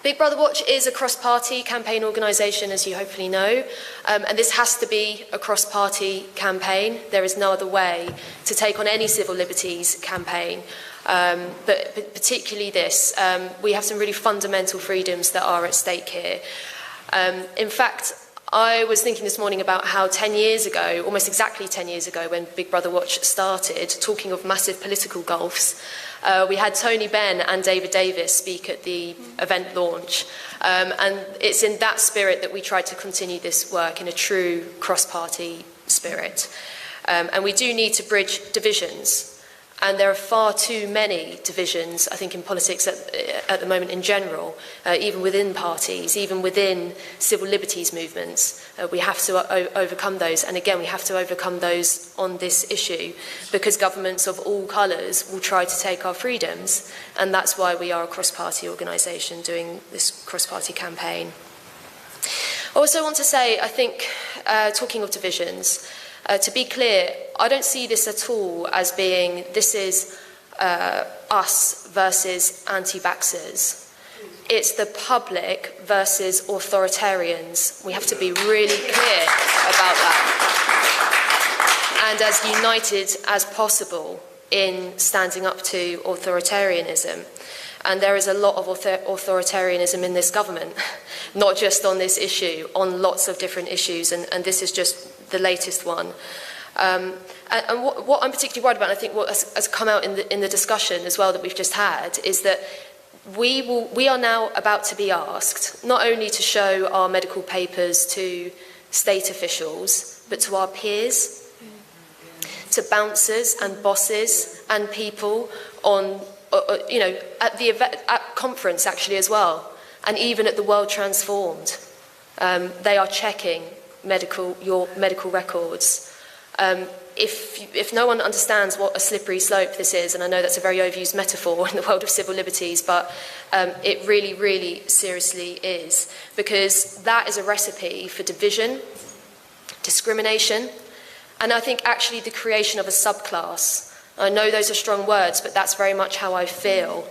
Big Brother Watch is a cross-party campaign organisation, as you hopefully know, and this has to be a cross-party campaign. There is no other way to take on any civil liberties campaign, but particularly this. We have some really fundamental freedoms that are at stake here. In fact, I was thinking this morning about how 10 years ago, almost exactly 10 years ago, when Big Brother Watch started, talking of massive political gulfs, we had Tony Benn and David Davis speak at the event launch. And it's in that spirit that we tried to continue this work, in a true cross-party spirit. And we do need to bridge divisions. And there are far too many divisions, I think, in politics at the moment in general, even within parties, even within civil liberties movements. We have to overcome those. And again, we have to overcome those on this issue, because governments of all colours will try to take our freedoms. And that's why we are a cross-party organisation doing this cross-party campaign. I also want to say, I think, talking of divisions, to be clear, I don't see this at all as being, this is us versus anti-vaxxers. It's the public versus authoritarians. We have to be really clear about that. And as united as possible in standing up to authoritarianism. And there is a lot of authoritarianism in this government, not just on this issue, on lots of different issues, and this is just the latest one. And what I'm particularly worried about, and I think what has come out in the discussion as well that we've just had, is that we are now about to be asked not only to show our medical papers to state officials, but to our peers, to bouncers and bosses and people on, at the event, at conference actually as well, and even at the World Transformed. They are checking your medical records. If no one understands what a slippery slope this is, and I know that's a very overused metaphor in the world of civil liberties, but it really, really seriously is, because that is a recipe for division, discrimination, and I think actually the creation of a subclass. I know those are strong words, but that's very much how I feel.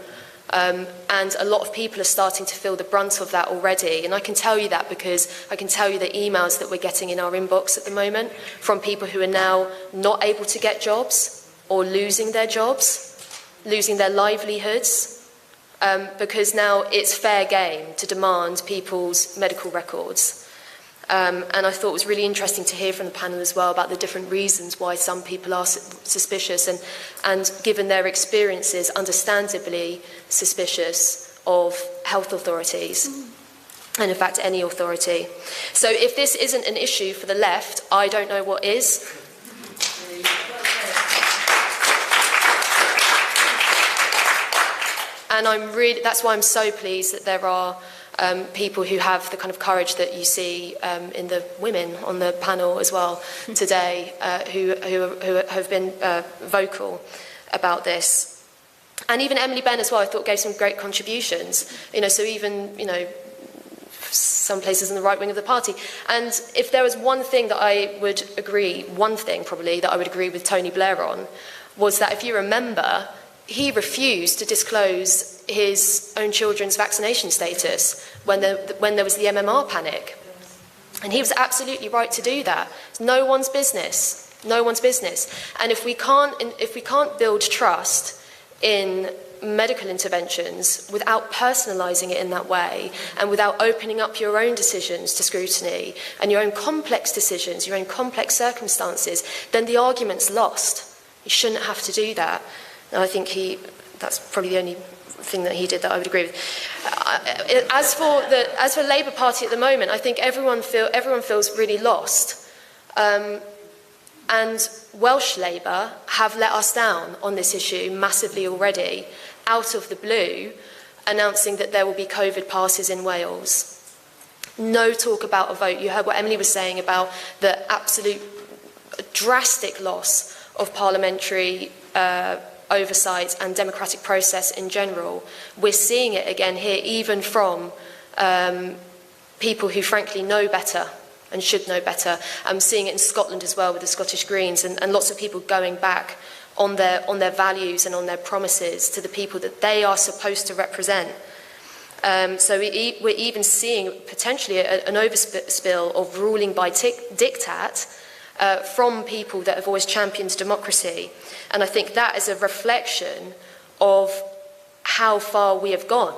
And a lot of people are starting to feel the brunt of that already. And I can tell you that because I can tell you the emails that we're getting in our inbox at the moment from people who are now not able to get jobs or losing their jobs, losing their livelihoods, because now it's fair game to demand people's medical records. And I thought it was really interesting to hear from the panel as well about the different reasons why some people are suspicious and given their experiences, understandably suspicious of health authorities, and in fact any authority. So if this isn't an issue for the left, I don't know what is. And that's why I'm so pleased that there are people who have the kind of courage that you see in the women on the panel as well today, who have been vocal about this. And even Emily Benn as well, I thought gave some great contributions. So even, some places in the right wing of the party. And if there was one thing that I would agree, one thing probably that I would agree with Tony Blair on, was that if you remember, he refused to disclose his own children's vaccination status when there was the MMR panic. And he was absolutely right to do that. It's no one's business. No one's business. And if we can't build trust in medical interventions without personalising it in that way, and without opening up your own decisions to scrutiny and your own complex decisions, your own complex circumstances, then the argument's lost. You shouldn't have to do that. And I think that's probably the only thing that he did that I would agree with. As for Labour Party at the moment, I think everyone feels really lost. And Welsh Labour have let us down on this issue massively already, out of the blue, announcing that there will be COVID passes in Wales. No talk about a vote. You heard what Emily was saying about the absolute drastic loss of parliamentary oversight and democratic process in general. We're seeing it again here, even from people who frankly know better and should know better. I'm seeing it in Scotland as well with the Scottish Greens, and lots of people going back on their values and on their promises to the people that they are supposed to represent. So we're even seeing potentially an overspill of ruling by diktat from people that have always championed democracy. And I think that is a reflection of how far we have gone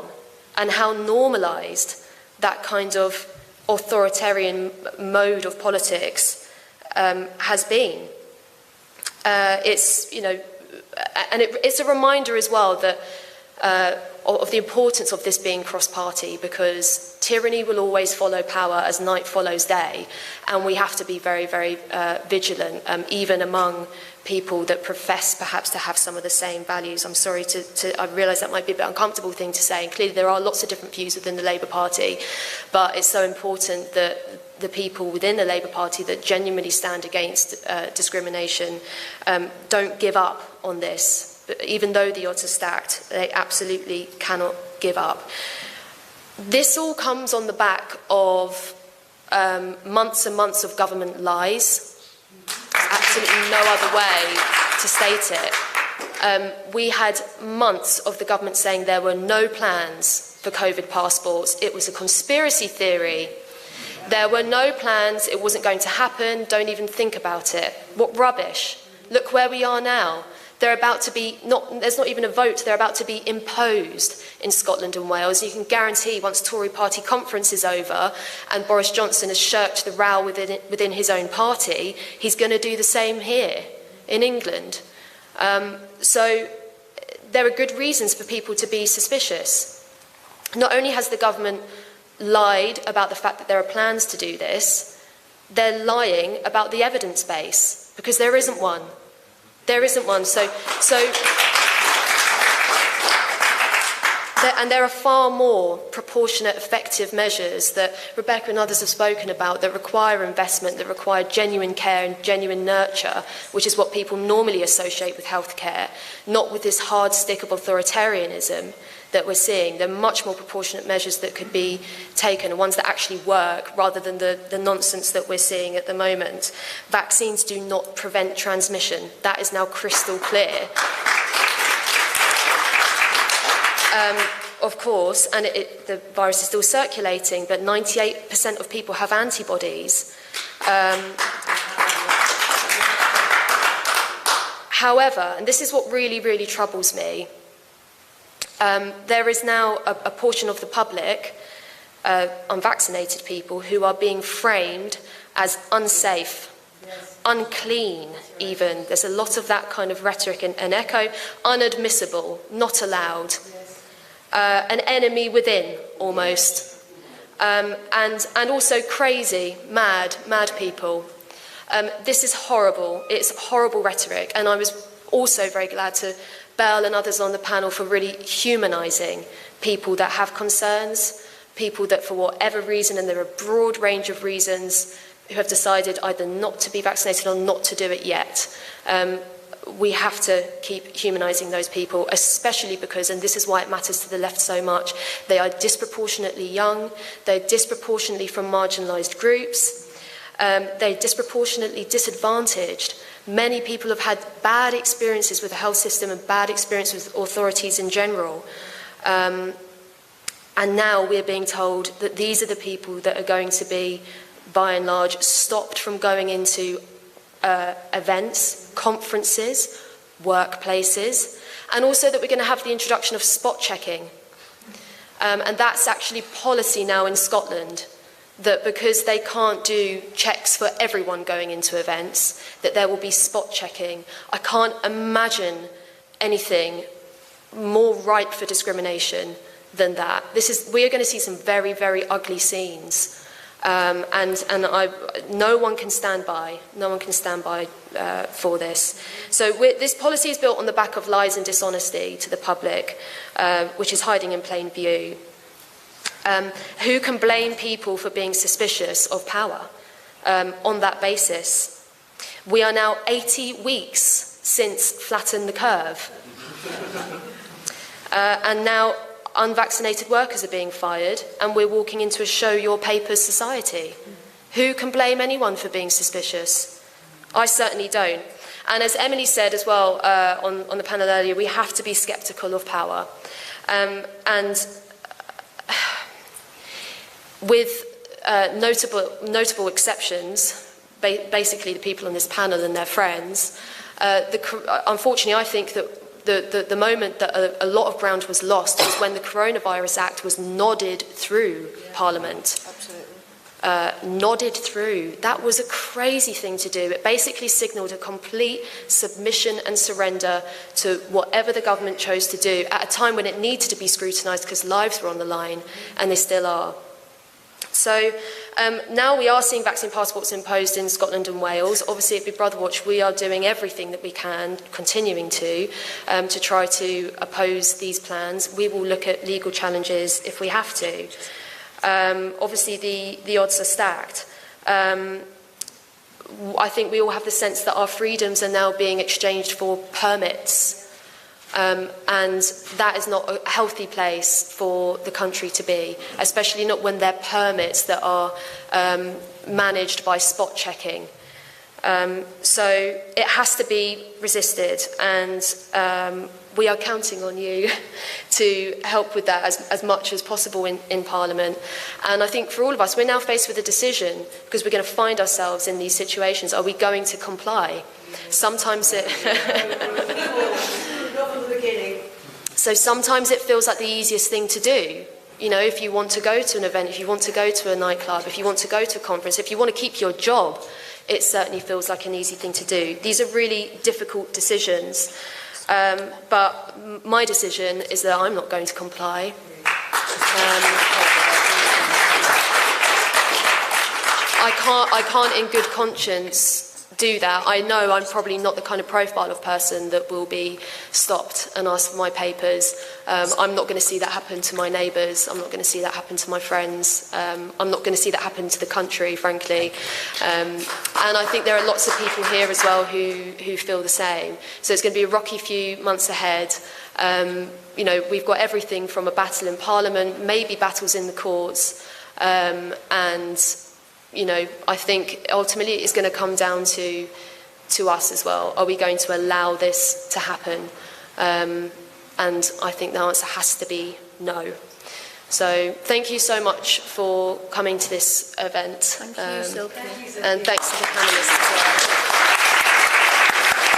and how normalised that kind of authoritarian mode of politics has been. It's, you know, and it's a reminder as well that of the importance of this being cross-party, because tyranny will always follow power as night follows day, and we have to be very, very vigilant, even among people that profess perhaps to have some of the same values. I'm sorry I realise that might be a bit uncomfortable thing to say, and clearly there are lots of different views within the Labour Party, but it's so important that the people within the Labour Party that genuinely stand against discrimination don't give up on this. But even though the odds are stacked, they absolutely cannot give up. This all comes on the back of months and months of government lies. There's absolutely no other way to state it. We had months of the government saying there were no plans for COVID passports. It was a conspiracy theory. There were no plans. It wasn't going to happen. Don't even think about it. What rubbish. Look where we are now. They're about to be, there's not even a vote, they're about to be imposed in Scotland and Wales. You can guarantee once Tory party conference is over and Boris Johnson has shirked the row within his own party, he's going to do the same here in England. So there are good reasons for people to be suspicious. Not only has the government lied about the fact that there are plans to do this, they're lying about the evidence base, because there isn't one. There isn't one. And there are far more proportionate, effective measures that Rebecca and others have spoken about that require investment, that require genuine care and genuine nurture, which is what people normally associate with healthcare, not with this hard stick of authoritarianism that we're seeing. There are much more proportionate measures that could be taken, and ones that actually work, rather than the nonsense that we're seeing at the moment. Vaccines do not prevent transmission. That is now crystal clear. Of course, and the virus is still circulating, but 98% of people have antibodies. However, and this is what really, really troubles me, there is now a portion of the public, unvaccinated people, who are being framed as unsafe, unclean even. There's a lot of that kind of rhetoric and echo. Unadmissible, not allowed. An enemy within, almost. And also crazy, mad people. This is horrible. It's horrible rhetoric. And I was also very glad to Belle and others on the panel for really humanising people that have concerns, people that for whatever reason, and there are a broad range of reasons, who have decided either not to be vaccinated or not to do it yet. We have to keep humanising those people, especially because, and this is why it matters to the left so much, they are disproportionately young, they're disproportionately from marginalised groups, they're disproportionately disadvantaged. Many people have had bad experiences with the health system and bad experiences with authorities in general. And now we're being told that these are the people that are going to be, by and large, stopped from going into events, conferences, workplaces, and also that we're going to have the introduction of spot checking. And that's actually policy now in Scotland, that because they can't do checks for everyone going into events, that there will be spot checking. I can't imagine anything more ripe for discrimination than that. We are going to see some very, very ugly scenes. No one can stand by. No one can stand by for this. So this policy is built on the back of lies and dishonesty to the public, which is hiding in plain view. Who can blame people for being suspicious of power on that basis? We are now 80 weeks since Flatten the Curve. And now unvaccinated workers are being fired, and we're walking into a show your papers society. Who can blame anyone for being suspicious? I certainly don't. And as Emily said as well on the panel earlier, we have to be sceptical of power. And with notable exceptions, basically the people on this panel and their friends, unfortunately I think that the moment that a lot of ground was lost was when the Coronavirus Act was nodded through Parliament. Absolutely. Nodded through. That was a crazy thing to do. It basically signalled a complete submission and surrender to whatever the government chose to do at a time when it needed to be scrutinised because lives were on the line, and they still are. So now we are seeing vaccine passports imposed in Scotland and Wales. Obviously at Big Brother Watch we are doing everything that we can, continuing to try to oppose these plans. We will look at legal challenges if we have to. Obviously the odds are stacked. I think we all have the sense that our freedoms are now being exchanged for permits. And that is not a healthy place for the country to be, especially not when they're permits that are managed by spot checking. So it has to be resisted, and we are counting on you to help with that as much as possible in Parliament. And I think for all of us, we're now faced with a decision, because we're going to find ourselves in these situations. Are we going to comply? Sometimes it... So sometimes it feels like the easiest thing to do. You know, if you want to go to an event, if you want to go to a nightclub, if you want to go to a conference, if you want to keep your job, it certainly feels like an easy thing to do. These are really difficult decisions. But my decision is that I'm not going to comply. I can't in good conscience do that. I know I'm probably not the kind of profile of person that will be stopped and asked for my papers. I'm not going to see that happen to my neighbours. I'm not going to see that happen to my friends. I'm not going to see that happen to the country, frankly. And I think there are lots of people here as well who feel the same. So it's going to be a rocky few months ahead. You know, we've got everything from a battle in Parliament, maybe battles in the courts, and you know, I think ultimately it's going to come down to us as well. Are we going to allow this to happen? And I think the answer has to be no. So thank you so much for coming to this event. Thank you, Silkie. And thanks to the panellists as well.